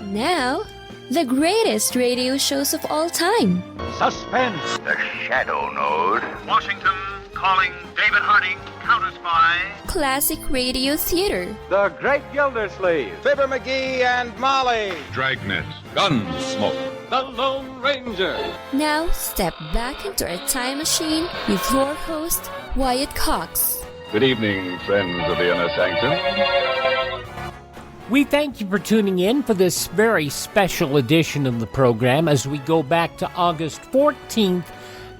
Now, the greatest radio shows of all time. Suspense. The Shadow Node. Washington calling David Harding, Counter Spy. Classic radio theater. The Great Gildersleeve. Fibber McGee and Molly. Dragnet. Gunsmoke. The Lone Ranger. Now, step back into a time machine with your host, Wyatt Cox. Good evening, friends of the Inner Sanctum. We thank you for tuning in for this very special edition of the program as we go back to August 14th,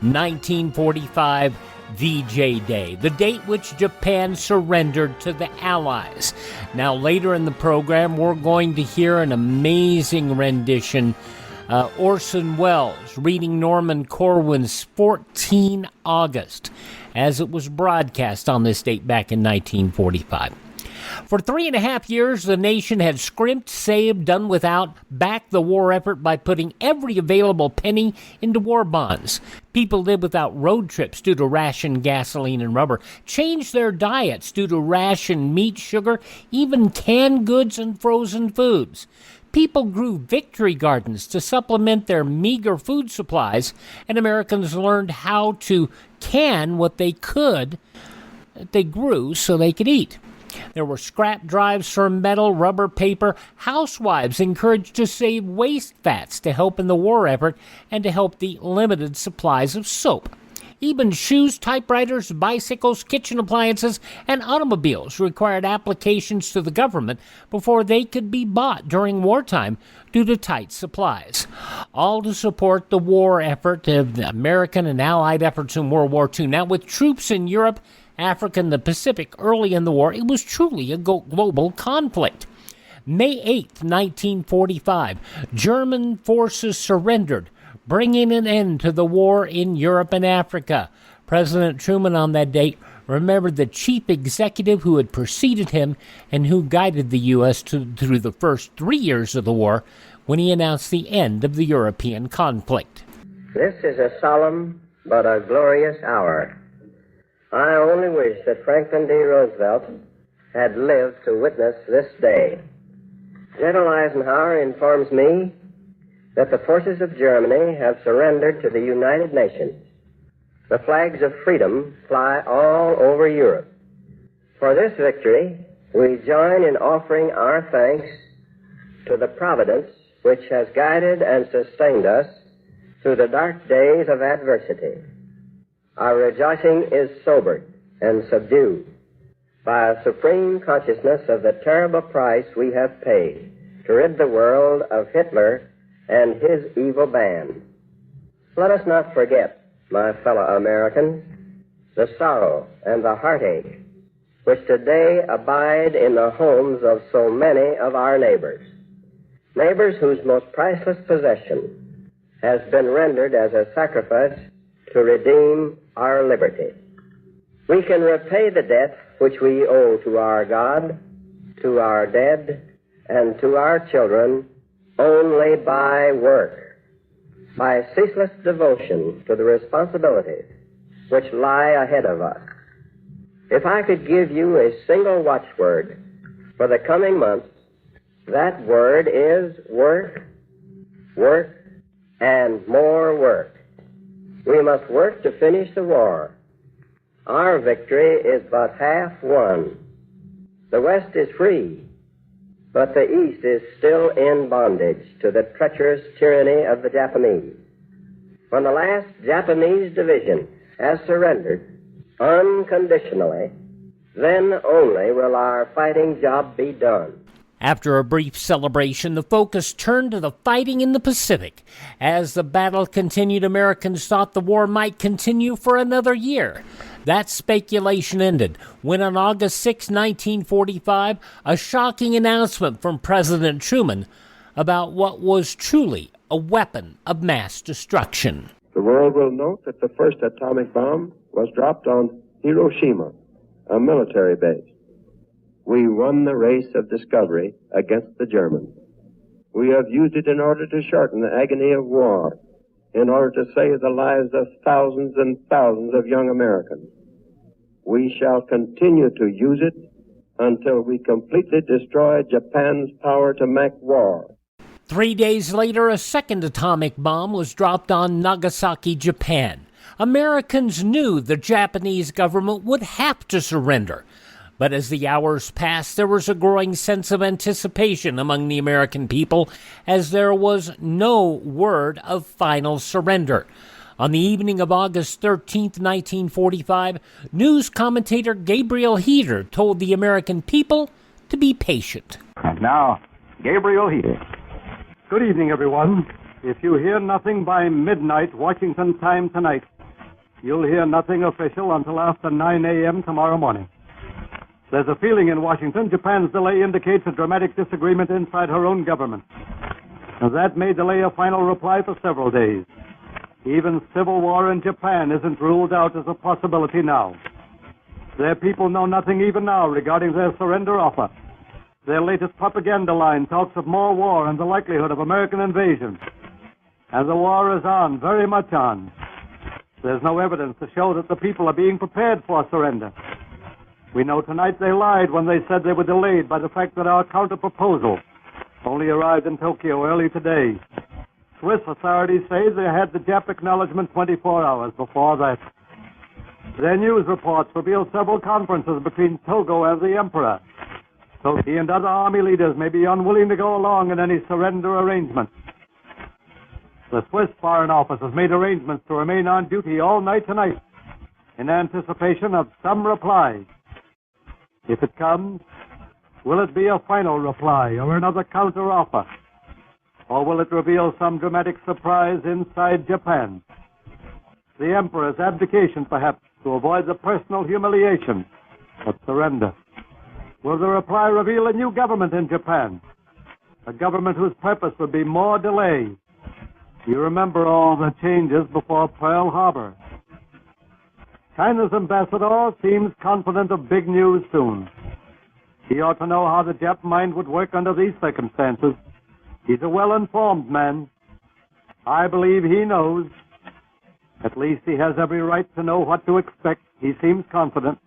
1945, VJ Day, the date which Japan surrendered to the Allies. Now, later in the program, we're going to hear an amazing rendition. Orson Welles reading Norman Corwin's 14 August, as it was broadcast on this date back in 1945. For 3.5 years, the nation had scrimped, saved, done without, backed the war effort by putting every available penny into war bonds. People lived without road trips due to ration gasoline and rubber, changed their diets due to ration meat, sugar, even canned goods and frozen foods. People grew victory gardens to supplement their meager food supplies, and Americans learned how to can what they could that they grew so they could eat. There were scrap drives for metal, rubber, paper. Housewives encouraged to save waste fats to help in the war effort and to help the limited supplies of soap. Even shoes, typewriters, bicycles, kitchen appliances, and automobiles required applications to the government before they could be bought during wartime due to tight supplies. All to support the war effort of the American and Allied efforts in World War II. Now, with troops in Europe, Africa, and the Pacific early in the war, it was truly a global conflict. May 8th, 1945, German forces surrendered, bringing an end to the war in Europe and Africa. President Truman on that date remembered the chief executive who had preceded him and who guided the U.S. through the first 3 years of the war when he announced the end of the European conflict. This is a solemn but a glorious hour. I only wish that Franklin D. Roosevelt had lived to witness this day. General Eisenhower informs me that the forces of Germany have surrendered to the United Nations. The flags of freedom fly all over Europe. For this victory, we join in offering our thanks to the Providence which has guided and sustained us through the dark days of adversity. Our rejoicing is sobered and subdued by a supreme consciousness of the terrible price we have paid to rid the world of Hitler and his evil band. Let us not forget, my fellow Americans, the sorrow and the heartache which today abide in the homes of so many of our neighbors. Neighbors whose most priceless possession has been rendered as a sacrifice to redeem our liberty. We can repay the debt which we owe to our God, to our dead, and to our children only by work, by ceaseless devotion to the responsibilities which lie ahead of us. If I could give you a single watchword for the coming months, that word is work, work, and more work. We must work to finish the war. Our victory is but half won. The West is free, but the East is still in bondage to the treacherous tyranny of the Japanese. When the last Japanese division has surrendered unconditionally, then only will our fighting job be done. After a brief celebration, the focus turned to the fighting in the Pacific. As the battle continued, Americans thought the war might continue for another year. That speculation ended when on August 6, 1945, a shocking announcement from President Truman about what was truly a weapon of mass destruction. The world will note that the first atomic bomb was dropped on Hiroshima, a military base. We won the race of discovery against the Germans. We have used it in order to shorten the agony of war, in order to save the lives of thousands and thousands of young Americans. We shall continue to use it until we completely destroy Japan's power to make war. 3 days later, a second atomic bomb was dropped on Nagasaki, Japan. Americans knew the Japanese government would have to surrender. But as the hours passed, there was a growing sense of anticipation among the American people as there was no word of final surrender. On the evening of August 13th, 1945, news commentator Gabriel Heater told the American people to be patient. And now, Gabriel Heater. Good evening, everyone. If you hear nothing by midnight Washington time tonight, you'll hear nothing official until after 9 a.m. tomorrow morning. There's a feeling in Washington Japan's delay indicates a dramatic disagreement inside her own government. And that may delay a final reply for several days. Even civil war in Japan isn't ruled out as a possibility now. Their people know nothing even now regarding their surrender offer. Their latest propaganda line talks of more war and the likelihood of American invasion. And the war is on, very much on. There's no evidence to show that the people are being prepared for surrender. We know tonight they lied when they said they were delayed by the fact that our counter-proposal only arrived in Tokyo early today. Swiss authorities say they had the Jap acknowledgement 24 hours before that. Their news reports reveal several conferences between Togo and the Emperor. So he and other army leaders may be unwilling to go along in any surrender arrangements. The Swiss Foreign Office has made arrangements to remain on duty all night tonight in anticipation of some reply. If it comes, will it be a final reply or another counter-offer? Or will it reveal some dramatic surprise inside Japan? The Emperor's abdication, perhaps, to avoid the personal humiliation of surrender. Will the reply reveal a new government in Japan? A government whose purpose would be more delay. You remember all the changes before Pearl Harbor. China's ambassador seems confident of big news soon. He ought to know how the Jap mind would work under these circumstances. He's a well-informed man. I believe he knows. At least he has every right to know what to expect. He seems confident.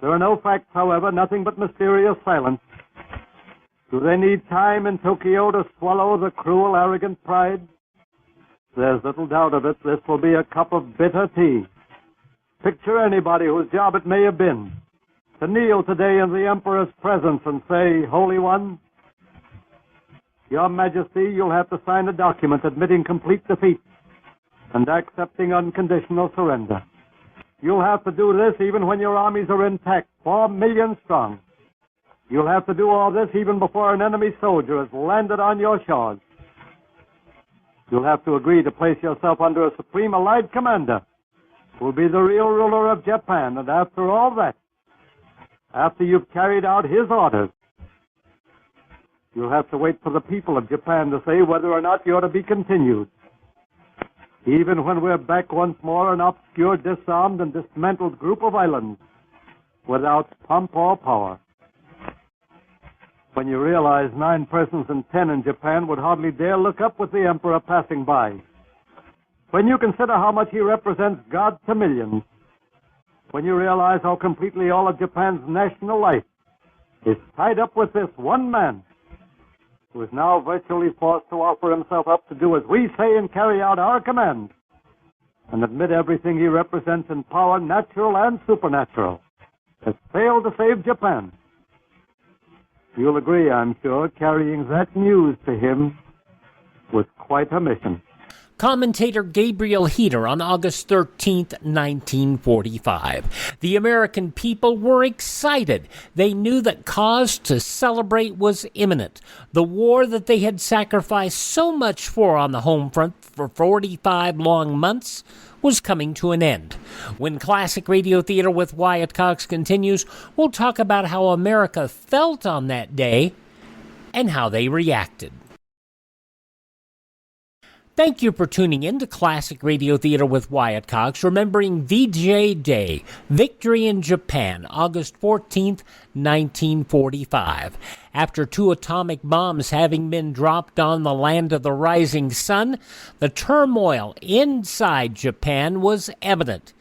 There are no facts, however, nothing but mysterious silence. Do they need time in Tokyo to swallow the cruel, arrogant pride? There's little doubt of it. This will be a cup of bitter tea. Picture anybody whose job it may have been to kneel today in the Emperor's presence and say, Holy One, Your Majesty, you'll have to sign a document admitting complete defeat and accepting unconditional surrender. You'll have to do this even when your armies are intact, 4 million strong. You'll have to do all this even before an enemy soldier has landed on your shores. You'll have to agree to place yourself under a supreme allied commander who will be the real ruler of Japan, and after all that, after you've carried out his orders, you'll have to wait for the people of Japan to say whether or not you're to be continued. Even when we're back once more an obscure, disarmed, and dismantled group of islands without pomp or power. When you realize 9 persons in 10 in Japan would hardly dare look up with the Emperor passing by. When you consider how much he represents God to millions. When you realize how completely all of Japan's national life is tied up with this one man who is now virtually forced to offer himself up to do as we say and carry out our commands and admit everything he represents in power, natural and supernatural, has failed to save Japan. You'll agree, I'm sure, carrying that news to him was quite a mission. Commentator Gabriel Heater on August 13th, 1945. The American people were excited. They knew that cause to celebrate was imminent. The war that they had sacrificed so much for on the home front for 45 long months was coming to an end. When Classic Radio Theater with Wyatt Cox continues, we'll talk about how America felt on that day and how they reacted. Thank you for tuning in to Classic Radio Theater with Wyatt Cox, remembering VJ Day, Victory in Japan, August 14th, 1945. After 2 atomic bombs having been dropped on the land of the rising sun, the turmoil inside Japan was evident.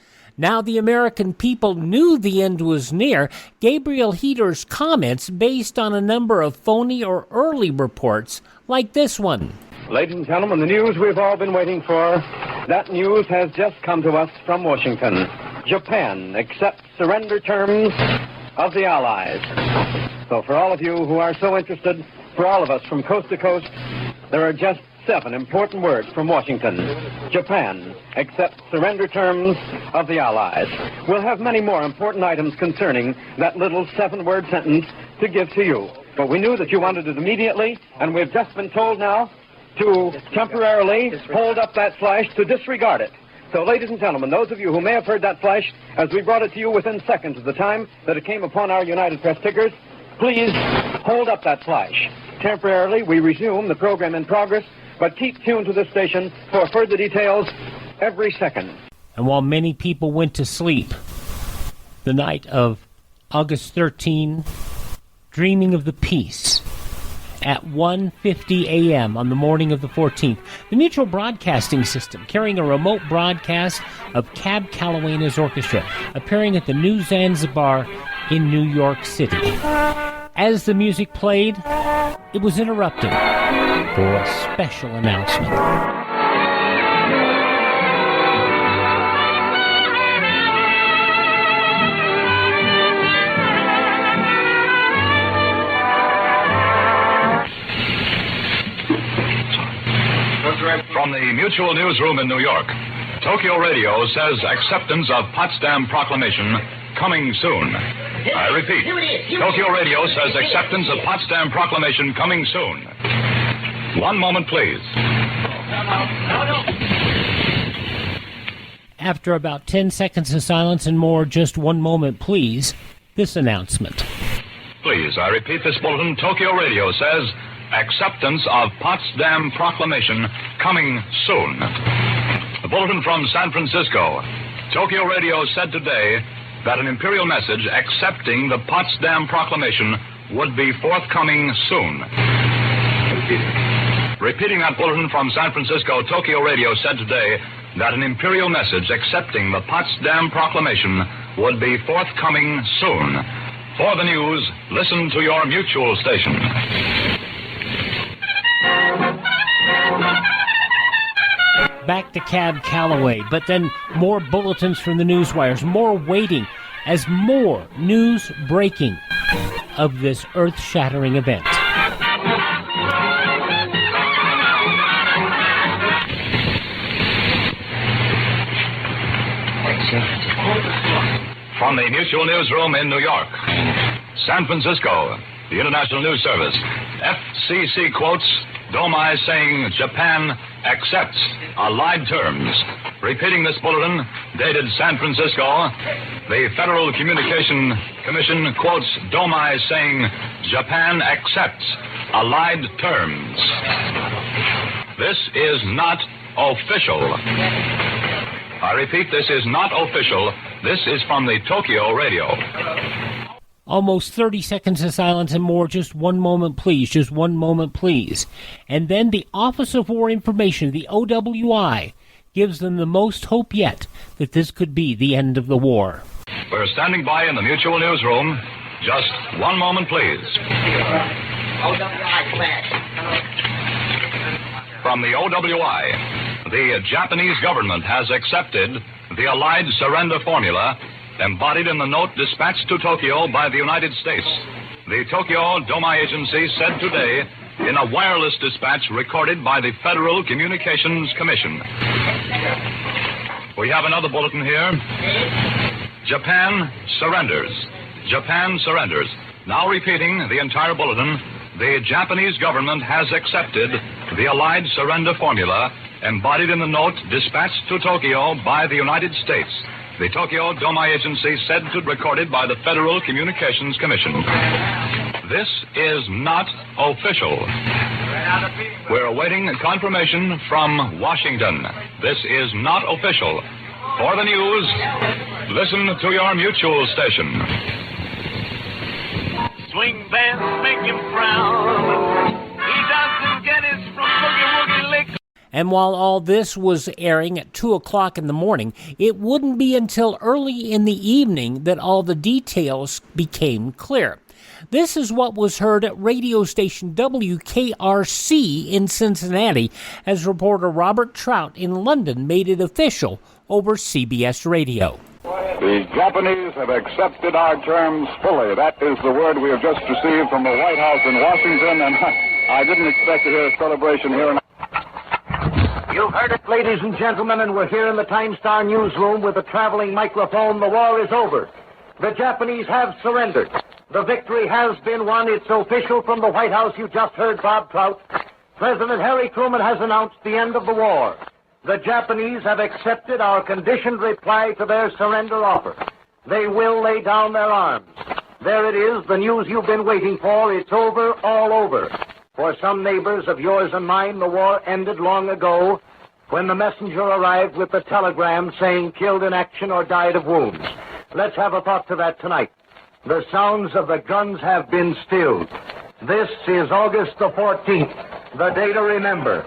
Now the American people knew the end was near. Gabriel Heater's comments based on a number of phony or early reports like this one. Ladies and gentlemen, the news we've all been waiting for, that news has just come to us from Washington. Japan accepts surrender terms of the Allies. So for all of you who are so interested, for all of us from coast to coast, there are just 7 important words from Washington. Japan accepts surrender terms of the Allies. We'll have many more important items concerning that little 7-word sentence to give to you. But we knew that you wanted it immediately, and we've just been told now to temporarily hold up that flash, to disregard it. So, ladies and gentlemen, those of you who may have heard that flash as we brought it to you within seconds of the time that it came upon our United Press tickers, please hold up that flash. Temporarily, we resume the program in progress, but keep tuned to this station for further details every second. And while many people went to sleep the night of August 13, dreaming of the peace, at 1:50 a.m. on the morning of the 14th, the Mutual Broadcasting System, carrying a remote broadcast of Cab Calloway and his orchestra, appearing at the New Zanzibar in New York City. As the music played, it was interrupted for a special announcement. From the Mutual Newsroom in New York, Tokyo Radio says acceptance of Potsdam Proclamation coming soon. I repeat, Tokyo Radio says acceptance of Potsdam Proclamation coming soon. One moment, please. After about 10 seconds of silence and more, just one moment, please, this announcement. Please, I repeat this bulletin. Tokyo Radio says acceptance of Potsdam Proclamation coming soon. A bulletin from San Francisco. Tokyo Radio said today that an imperial message accepting the Potsdam Proclamation would be forthcoming soon. Repeating that bulletin from San Francisco, Tokyo Radio said today that an imperial message accepting the Potsdam Proclamation would be forthcoming soon. For the news, listen to your Mutual station. Back to Cab Calloway, but then more bulletins from the newswires, more waiting as more news breaking of this earth-shattering event. From the Mutual Newsroom in New York, San Francisco, the International News Service, FCC quotes Domai saying Japan accepts allied terms. Repeating this bulletin, dated San Francisco, the Federal Communication Commission quotes Domai saying Japan accepts allied terms. This is not official. I repeat, this is not official. This is from the Tokyo Radio. Almost 30 seconds of silence and more. Just one moment, please. Just one moment, please. And then the Office of War Information, the OWI, gives them the most hope yet that this could be the end of the war. We're standing by in the Mutual Newsroom. Just one moment, please. From the OWI, the Japanese government has accepted the Allied surrender formula embodied in the note dispatched to Tokyo by the United States. The Tokyo Domai Agency said today in a wireless dispatch recorded by the Federal Communications Commission. We have another bulletin here. Japan surrenders. Japan surrenders. Now repeating the entire bulletin, the Japanese government has accepted the Allied surrender formula embodied in the note dispatched to Tokyo by the United States. The Tokyo Domai Agency said to recorded by the Federal Communications Commission. This is not official. We're awaiting confirmation from Washington. This is not official. For the news, listen to your Mutual station. Swing bands make him frown. He doesn't get his from boogie woogie lick. And while all this was airing at 2 o'clock in the morning, it wouldn't be until early in the evening that all the details became clear. This is what was heard at radio station WKRC in Cincinnati as reporter Robert Trout in London made it official over CBS Radio. The Japanese have accepted our terms fully. That is the word we have just received from the White House in Washington, and I didn't expect to hear a celebration here. You've heard it, ladies and gentlemen, and we're here in the Time Star newsroom with a traveling microphone. The war is over. The Japanese have surrendered. The victory has been won. It's official from the White House. You just heard Bob Trout. President Harry Truman has announced the end of the war. The Japanese have accepted our conditioned reply to their surrender offer. They will lay down their arms. There it is, the news you've been waiting for. It's over, all over. For some neighbors of yours and mine, the war ended long ago when the messenger arrived with the telegram saying killed in action or died of wounds. Let's have a thought to that tonight. The sounds of the guns have been stilled. This is August the 14th, the day to remember.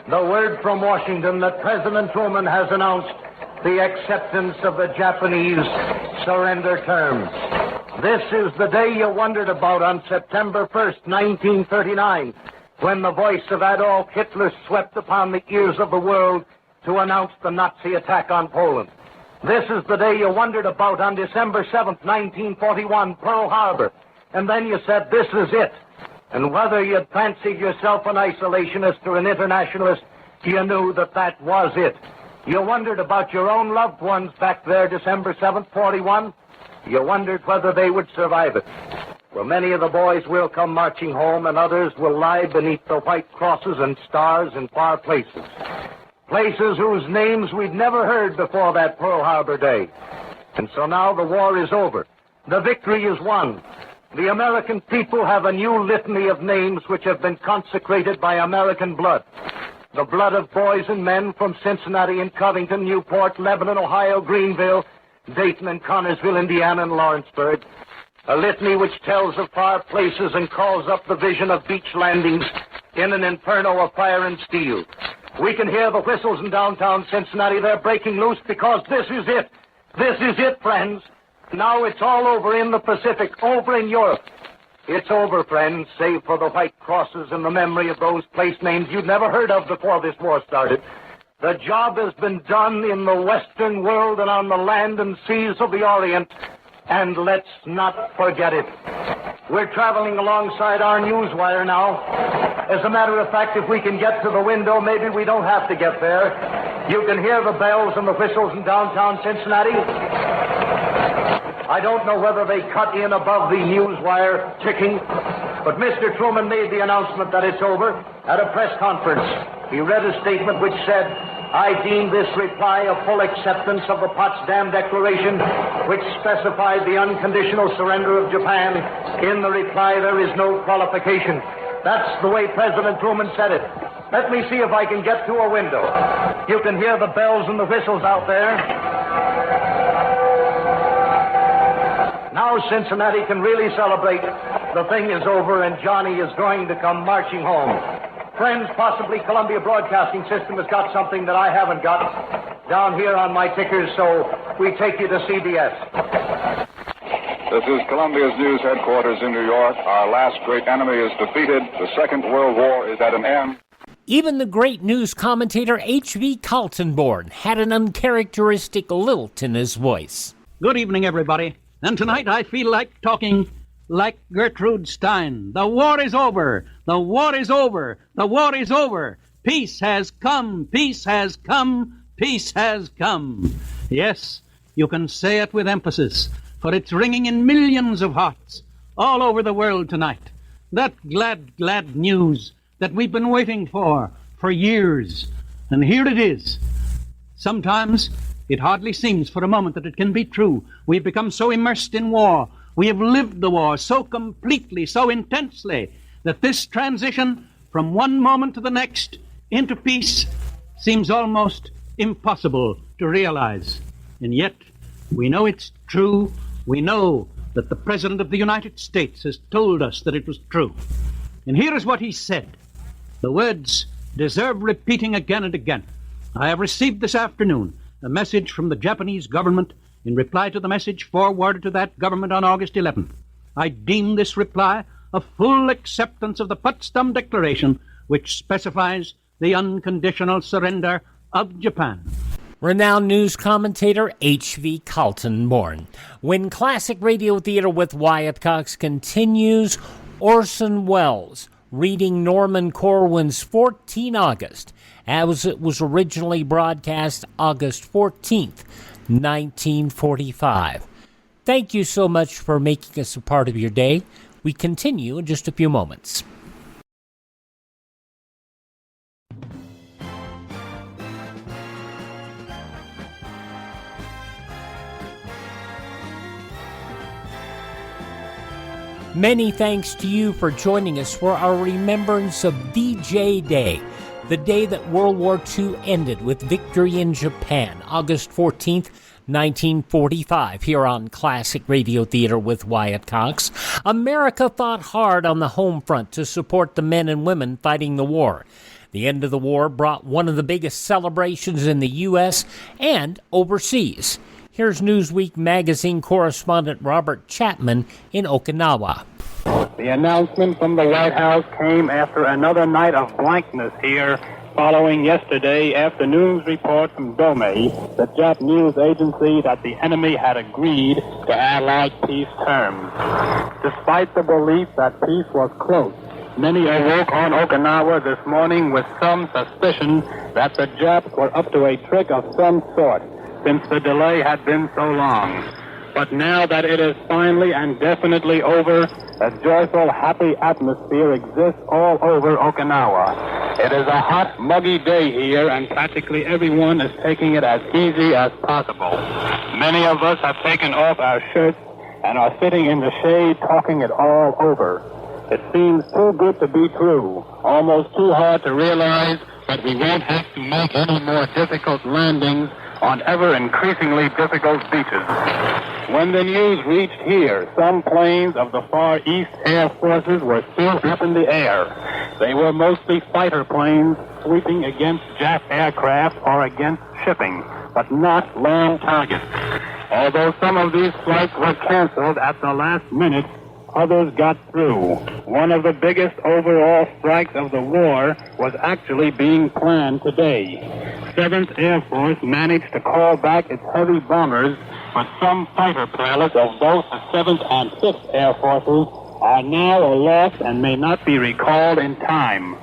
The word from Washington that President Truman has announced the acceptance of the Japanese surrender terms. This is the day you wondered about on September 1st, 1939, when the voice of Adolf Hitler swept upon the ears of the world to announce the Nazi attack on Poland. This is the day you wondered about on December 7th, 1941, Pearl Harbor. And then you said, this is it. And whether you'd fancied yourself an isolationist or an internationalist, you knew that that was it. You wondered about your own loved ones back there December 7th, 41. You wondered whether they would survive it. Well, many of the boys will come marching home, and others will lie beneath the white crosses and stars in far places. Places whose names we'd never heard before that Pearl Harbor day. And so now the war is over. The victory is won. The American people have a new litany of names which have been consecrated by American blood. The blood of boys and men from Cincinnati and Covington, Newport, Lebanon, Ohio, Greenville, Dayton and Connersville, Indiana, and Lawrenceburg. A litany which tells of far places and calls up the vision of beach landings in an inferno of fire and steel. We can hear the whistles in downtown Cincinnati. They're breaking loose because this is it. This is it, friends. Now it's all over in the Pacific, over in Europe. It's over, friends, save for the white crosses and the memory of those place names you'd never heard of before this war started. The job has been done in the Western world and on the land and seas of the Orient, and let's not forget it. We're traveling alongside our news wire now. As a matter of fact, if we can get to the window, maybe we don't have to get there. You can hear the bells and the whistles in downtown Cincinnati. I don't know whether they cut in above the news wire ticking, but Mr. Truman made the announcement that it's over at a press conference. He read a statement which said, I deem this reply a full acceptance of the Potsdam Declaration, which specified the unconditional surrender of Japan. In the reply, there is no qualification. That's the way President Truman said it. Let me see if I can get to a window. You can hear the bells and the whistles out there. Now Cincinnati can really celebrate. The thing is over and Johnny is going to come marching home. Friends, possibly Columbia Broadcasting System has got something that I haven't got down here on my tickers, so we take you to CBS. This is Columbia's news headquarters in New York. Our last great enemy is defeated. The Second World War is at an end. Even the great news commentator H.V. Kaltenborn had an uncharacteristic lilt in his voice. Good evening, everybody. And tonight I feel like talking like Gertrude Stein. The war is over. The war is over. The war is over. Peace has come. Peace has come. Peace has come. Yes, you can say it with emphasis, for it's ringing in millions of hearts all over the world tonight. That glad, glad news that we've been waiting for years. And here it is. Sometimes it hardly seems for a moment that it can be true. We've become so immersed in war. We have lived the war so completely, so intensely, that this transition from one moment to the next into peace seems almost impossible to realize. And yet, we know it's true. We know that the President of the United States has told us that it was true. And here is what he said. The words deserve repeating again and again. I have received this afternoon a message from the Japanese government in reply to the message forwarded to that government on August 11th. I deem this reply a full acceptance of the Potsdam Declaration, which specifies the unconditional surrender of Japan. Renowned news commentator H.V. Kaltenborn. When Classic Radio Theater with Wyatt Cox continues, Orson Welles reading Norman Corwin's 14 August, as it was originally broadcast August 14th, 1945. Thank you so much for making us a part of your day. We continue in just a few moments. Many thanks to you for joining us for our remembrance of D-Day Day, the day that World War II ended with victory in Japan, August 14th, 1945, here on Classic Radio Theater with Wyatt Cox. America fought hard on the home front to support the men and women fighting the war. The end of the war brought one of the biggest celebrations in the U.S. and overseas. Here's Newsweek magazine correspondent Robert Chapman in Okinawa. The announcement from the White House came after another night of blankness here, following yesterday afternoon's report from Dome, the Jap news agency, that the enemy had agreed to Allied peace terms. Despite the belief that peace was close, many awoke on Okinawa this morning with some suspicion that the Japs were up to a trick of some sort, since the delay had been so long. But now that it is finally and definitely over, a joyful, happy atmosphere exists all over Okinawa. It is a hot, muggy day here, and practically everyone is taking it as easy as possible. Many of us have taken off our shirts and are sitting in the shade talking it all over. It seems too good to be true, almost too hard to realize that we won't have to make any more difficult landings on ever-increasingly difficult beaches. When the news reached here, some planes of the Far East Air Forces were still up in the air. They were mostly fighter planes sweeping against Jap aircraft or against shipping, but not land targets. Although some of these flights were canceled at the last minute, others got through. One of the biggest overall strikes of the war was actually being planned today. 7th Air Force managed to call back its heavy bombers, but some fighter pilots of both the 7th and 5th Air Forces are now aloft and may not be recalled in time.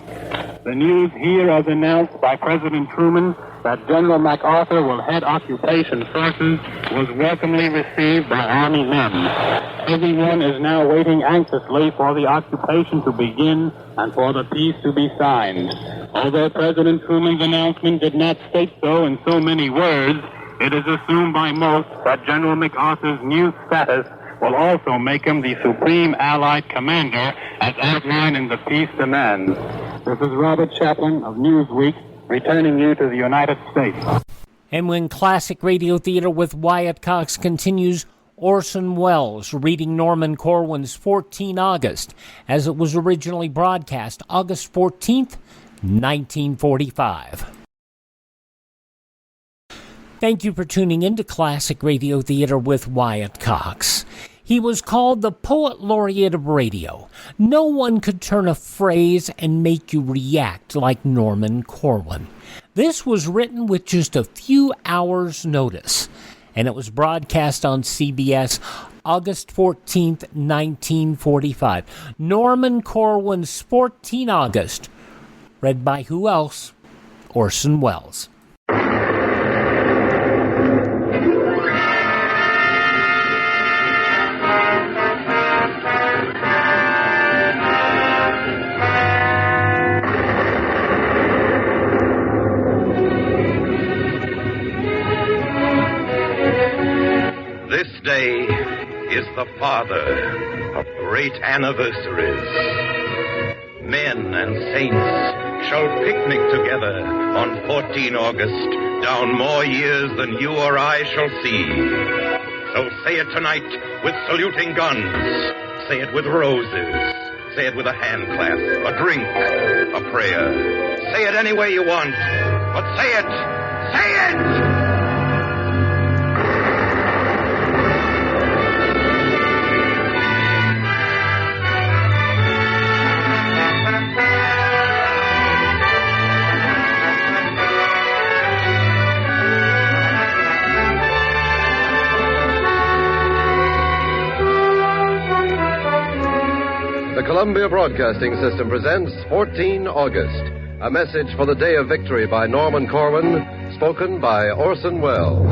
The news here, as announced by President Truman, that General MacArthur will head occupation forces, was welcomely received by Army men. Everyone is now waiting anxiously for the occupation to begin and for the peace to be signed. Although President Truman's announcement did not state so in so many words, it is assumed by most that General MacArthur's new status will also make him the Supreme Allied Commander as outlined in the peace demands. This is Robert Chaplin of Newsweek, returning you to the United States. And when Classic Radio Theater with Wyatt Cox continues, Orson Welles reading Norman Corwin's 14 August, as it was originally broadcast August 14th, 1945. Thank you for tuning in to Classic Radio Theater with Wyatt Cox. He was called the Poet Laureate of radio. No one could turn a phrase and make you react like Norman Corwin. This was written with just a few hours' notice, and it was broadcast on CBS August 14th, 1945. Norman Corwin's 14 August, read by who else? Orson Welles. This day is the father of great anniversaries. Men and saints shall picnic together on 14 August, down more years than you or I shall see. So say it tonight with saluting guns. Say it with roses. Say it with a hand clasp, a drink, a prayer. Say it any way you want. But say it! Say it! The Columbia Broadcasting System presents 14 August, a message for the Day of Victory by Norman Corwin, spoken by Orson Welles.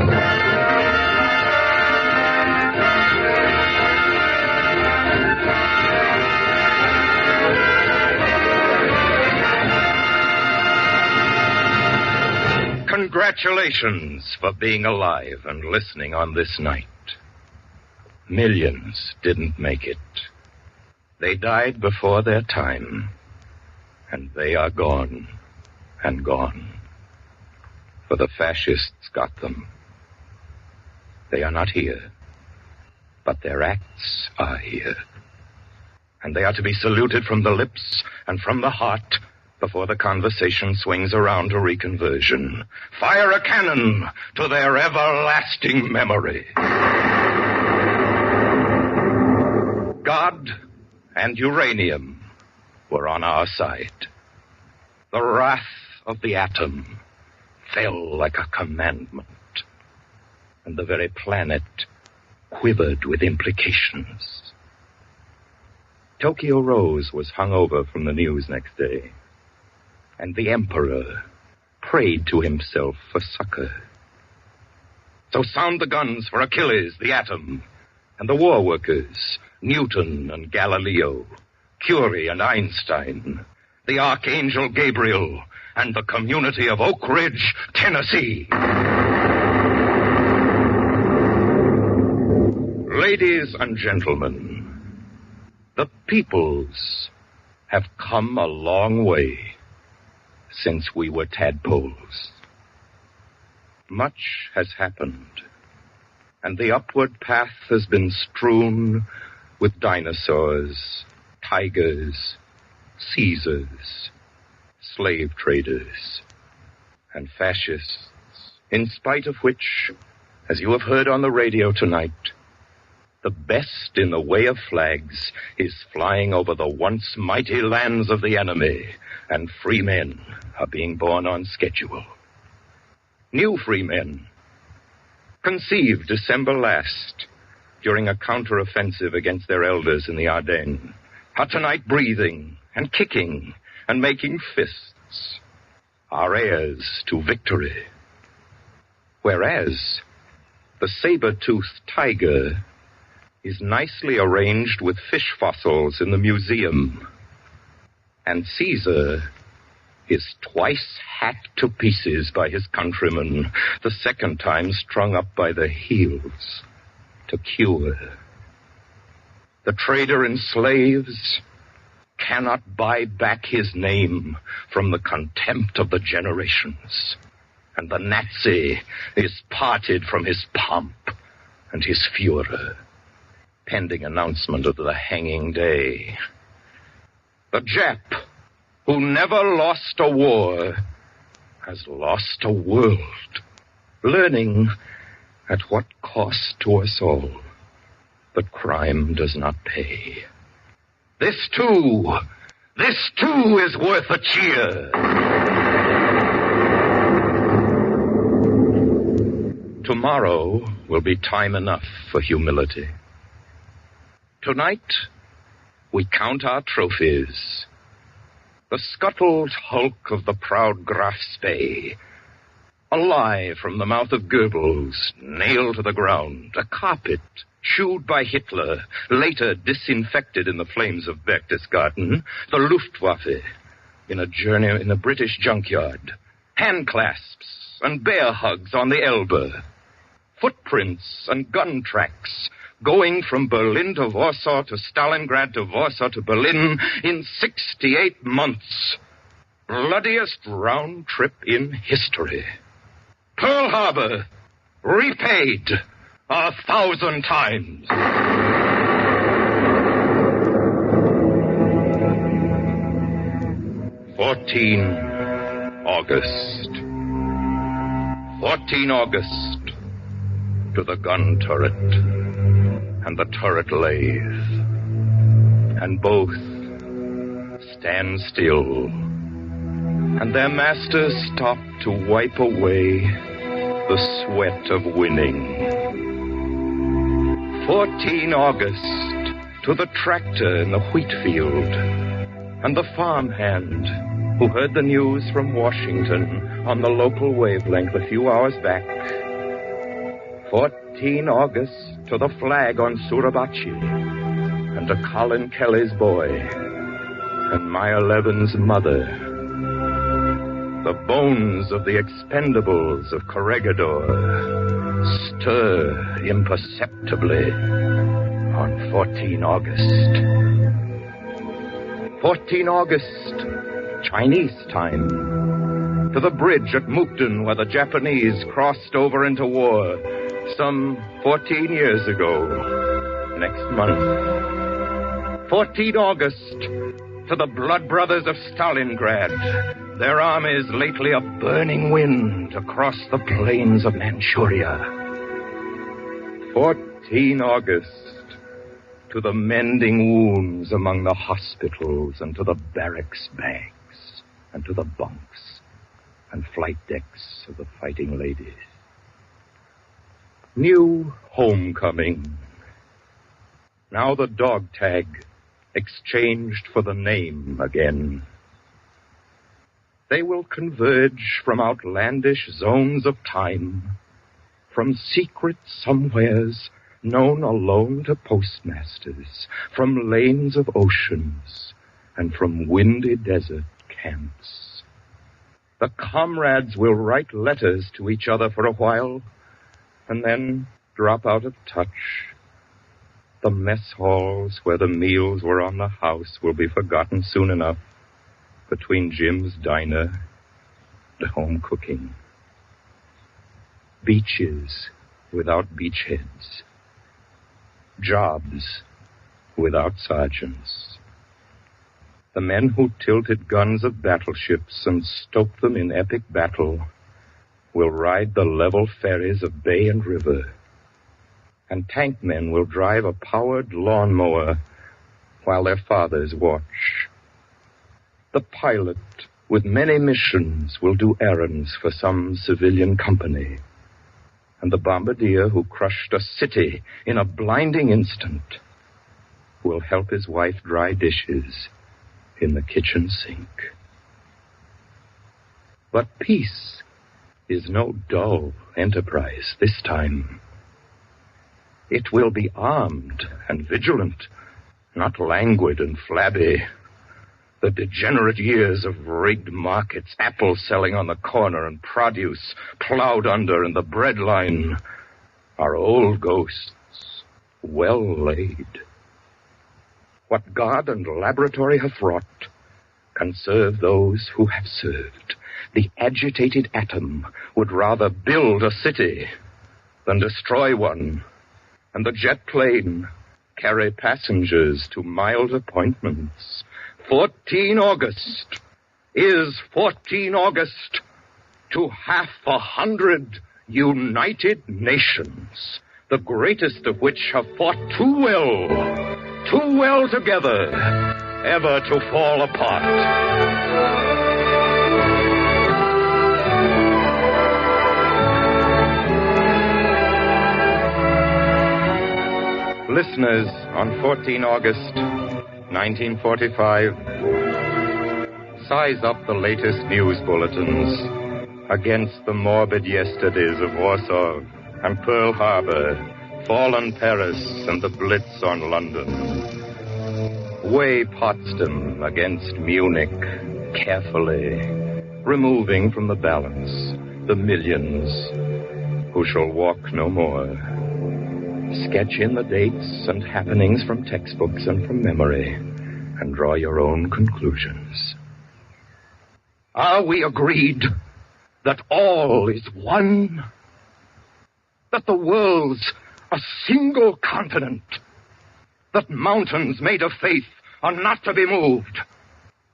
Congratulations for being alive and listening on this night. Millions didn't make it. They died before their time, and they are gone and gone. For the fascists got them. They are not here, but their acts are here. And they are to be saluted from the lips and from the heart before the conversation swings around to reconversion. Fire a cannon to their everlasting memory. God and uranium were on our side. The wrath of the atom fell like a commandment, and the very planet quivered with implications. Tokyo Rose was hung over from the news next day, and the emperor prayed to himself for succor. So sound the guns for Achilles, the atom, and the war workers, Newton and Galileo, Curie and Einstein, the Archangel Gabriel, and the community of Oak Ridge, Tennessee. Ladies and gentlemen, the peoples have come a long way since we were tadpoles. Much has happened, and the upward path has been strewn with dinosaurs, tigers, Caesars, slave traders, and fascists, in spite of which, as you have heard on the radio tonight, the best in the way of flags is flying over the once mighty lands of the enemy, and free men are being born on schedule. New free men, conceived December last during a counteroffensive against their elders in the Ardennes, are tonight breathing and kicking and making fists, are heirs to victory. Whereas the saber-toothed tiger is nicely arranged with fish fossils in the museum, and Caesar is twice hacked to pieces by his countrymen, the second time strung up by the heels to cure. The trader in slaves cannot buy back his name from the contempt of the generations, and the Nazi is parted from his pomp and his furor, pending announcement of the hanging day. The Jap, who never lost a war, has lost a world, learning at what cost to us all. But crime does not pay. This too is worth a cheer. Tomorrow will be time enough for humility. Tonight, we count our trophies. The scuttled hulk of the proud Graf Spee, a lie from the mouth of Goebbels, nailed to the ground, a carpet chewed by Hitler, later disinfected in the flames of Berchtesgaden, the Luftwaffe in a British junkyard, hand clasps and bear hugs on the Elbe, footprints and gun tracks going from Berlin to Warsaw to Stalingrad to Warsaw to Berlin in 68 months. Bloodiest round trip in history. Pearl Harbor, repaid 1,000 times. August. 14 August to the gun turret and the turret lathe. And both stand still, and their masters stop to wipe away the sweat of winning. 14 August to the tractor in the wheat field and the farmhand who heard the news from Washington on the local wavelength a few hours back. 14 August to the flag on Suribachi and to Colin Kelly's boy and Maya Levin's mother. The bones of the expendables of Corregidor stir imperceptibly on 14 August. 14 August, Chinese time, to the bridge at Mukden where the Japanese crossed over into war some 14 years ago, next month. 14 August, to the blood brothers of Stalingrad, their armies lately a burning wind across the plains of Manchuria. 14 August, to the mending wounds among the hospitals and to the barracks bags and to the bunks and flight decks of the fighting ladies. New homecoming. Now the dog tag exchanged for the name again. They will converge from outlandish zones of time, from secret somewheres known alone to postmasters, from lanes of oceans, and from windy desert camps. The comrades will write letters to each other for a while, and then drop out of touch. The mess halls where the meals were on the house will be forgotten soon enough between Jim's diner and home cooking. Beaches without beachheads. Jobs without sergeants. The men who tilted guns of battleships and stoked them in epic battle will ride the level ferries of bay and river, and tank men will drive a powered lawnmower while their fathers watch. The pilot with many missions will do errands for some civilian company, and the bombardier who crushed a city in a blinding instant will help his wife dry dishes in the kitchen sink. But peace is no dull enterprise this time. It will be armed and vigilant, not languid and flabby. The degenerate years of rigged markets, apples selling on the corner and produce plowed under in the bread line are old ghosts, well laid. What God and laboratory have wrought can serve those who have served. The agitated atom would rather build a city than destroy one, and the jet plane carry passengers to mild appointments. 14 August is 14 August to 500 United Nations, the greatest of which have fought too well together, ever to fall apart. Listeners, on 14 August 1945, size up the latest news bulletins against the morbid yesterdays of Warsaw and Pearl Harbor, fallen Paris, and the Blitz on London. Weigh Potsdam against Munich carefully, removing from the balance the millions who shall walk no more. Sketch in the dates and happenings from textbooks and from memory, and draw your own conclusions. Are we agreed that all is one? That the world's a single continent? That mountains made of faith are not to be moved?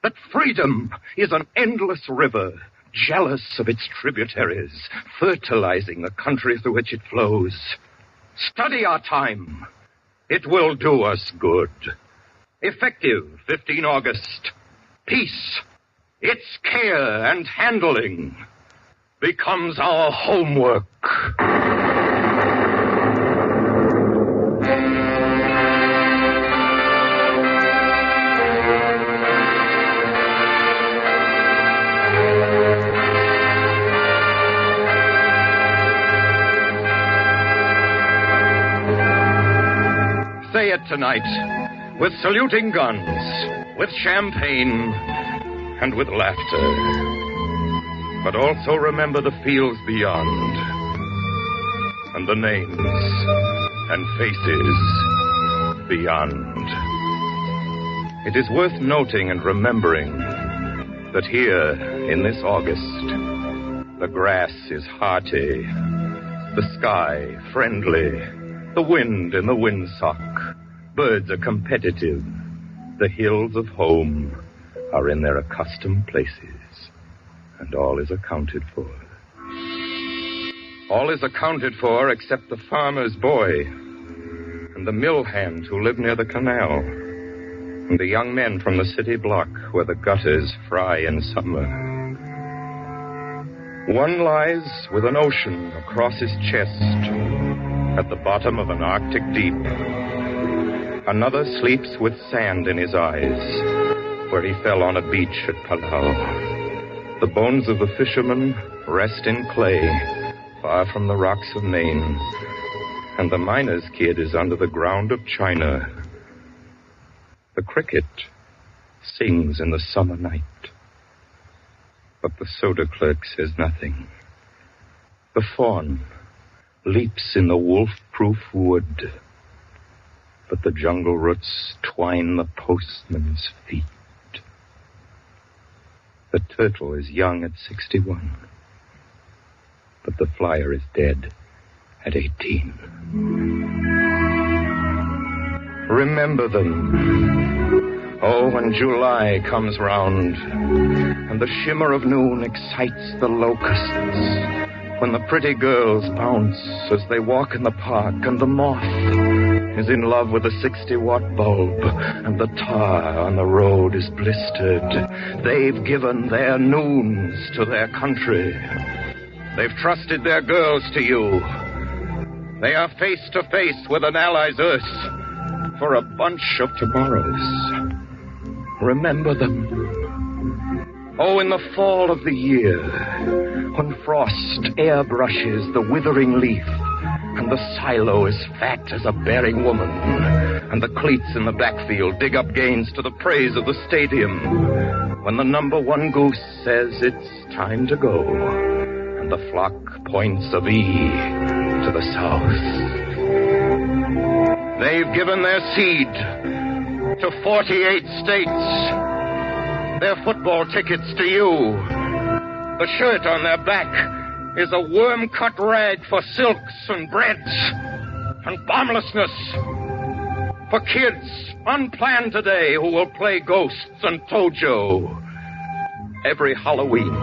That freedom is an endless river, jealous of its tributaries, fertilizing the country through which it flows. Study our time. It will do us good. Effective 15 August. Peace, its care and handling, becomes our homework. Say it tonight, with saluting guns, with champagne, and with laughter. But also remember the fields beyond, and the names and faces beyond. It is worth noting and remembering that here, in this August, the grass is hearty, the sky friendly, the wind in the windsock, birds are competitive, the hills of home are in their accustomed places, and all is accounted for. All is accounted for except the farmer's boy, and the mill hand who live near the canal, and the young men from the city block where the gutters fry in summer. One lies with an ocean across his chest at the bottom of an Arctic deep. Another sleeps with sand in his eyes where he fell on a beach at Palau. The bones of the fishermen rest in clay far from the rocks of Maine, and the miner's kid is under the ground of China. The cricket sings in the summer night, but the soda clerk says nothing. The fawn leaps in the wolf-proof wood, but the jungle roots twine the postman's feet. The turtle is young at 61, but the flyer is dead at 18. Remember them. Oh, when July comes round, and the shimmer of noon excites the locusts, when the pretty girls bounce as they walk in the park, and the moth is in love with a 60-watt bulb, and the tar on the road is blistered. They've given their noons to their country. They've trusted their girls to you. They are face to face with an ally's earth for a bunch of tomorrows. Remember them. Oh, in the fall of the year, when frost airbrushes the withering leaf, and the silo is fat as a bearing woman, and the cleats in the backfield dig up gains to the praise of the stadium, when the number one goose says it's time to go, and the flock points a V to the south. They've given their seed to 48 states, their football tickets to you. The shirt on their back is a worm-cut rag for silks and breads and bomblessness. For kids unplanned today who will play ghosts and Tojo every Halloween.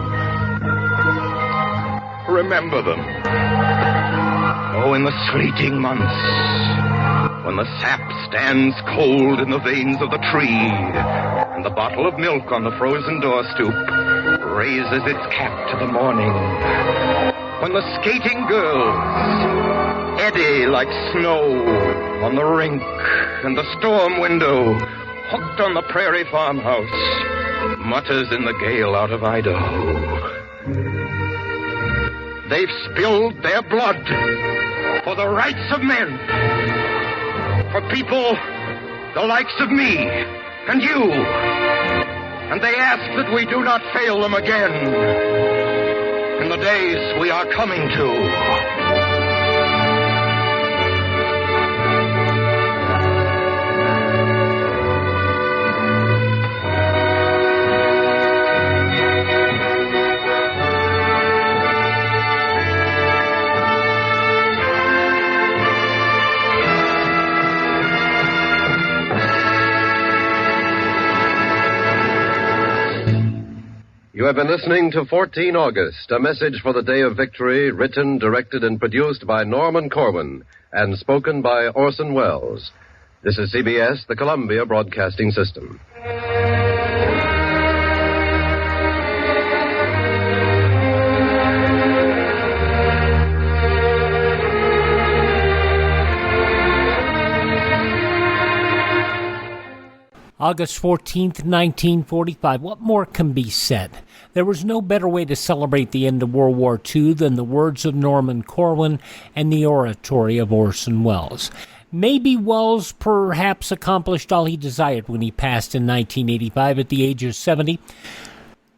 Remember them. Oh, in the sleeting months, when the sap stands cold in the veins of the tree, and the bottle of milk on the frozen door stoop raises its cap to the morning, when the skating girls eddy like snow on the rink, and the storm window, hooked on the prairie farmhouse, mutters in the gale out of Idaho. They've spilled their blood for the rights of men, for people the likes of me and you, and they ask that we do not fail them again in the days we are coming to. You have been listening to 14 August, a message for the day of victory, written, directed, and produced by Norman Corwin, and spoken by Orson Welles. This is CBS, the Columbia Broadcasting System. August 14th, 1945. What more can be said? There was no better way to celebrate the end of World War II than the words of Norman Corwin and the oratory of Orson Welles. Maybe Welles perhaps accomplished all he desired when he passed in 1985 at the age of 70.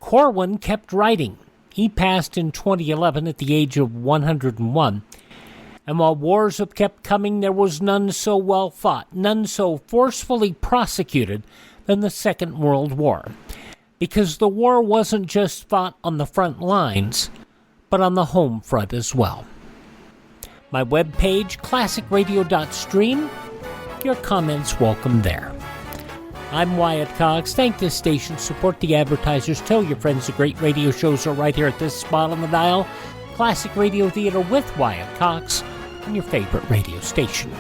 Corwin kept writing. He passed in 2011 at the age of 101. And while wars have kept coming, there was none so well fought, none so forcefully prosecuted than the Second World War. Because the war wasn't just fought on the front lines, but on the home front as well. My webpage, classicradio.stream. Your comments welcome there. I'm Wyatt Cox. Thank this station. Support the advertisers. Tell your friends the great radio shows are right here at this spot on the dial. Classic Radio Theater with Wyatt Cox on your favorite radio station.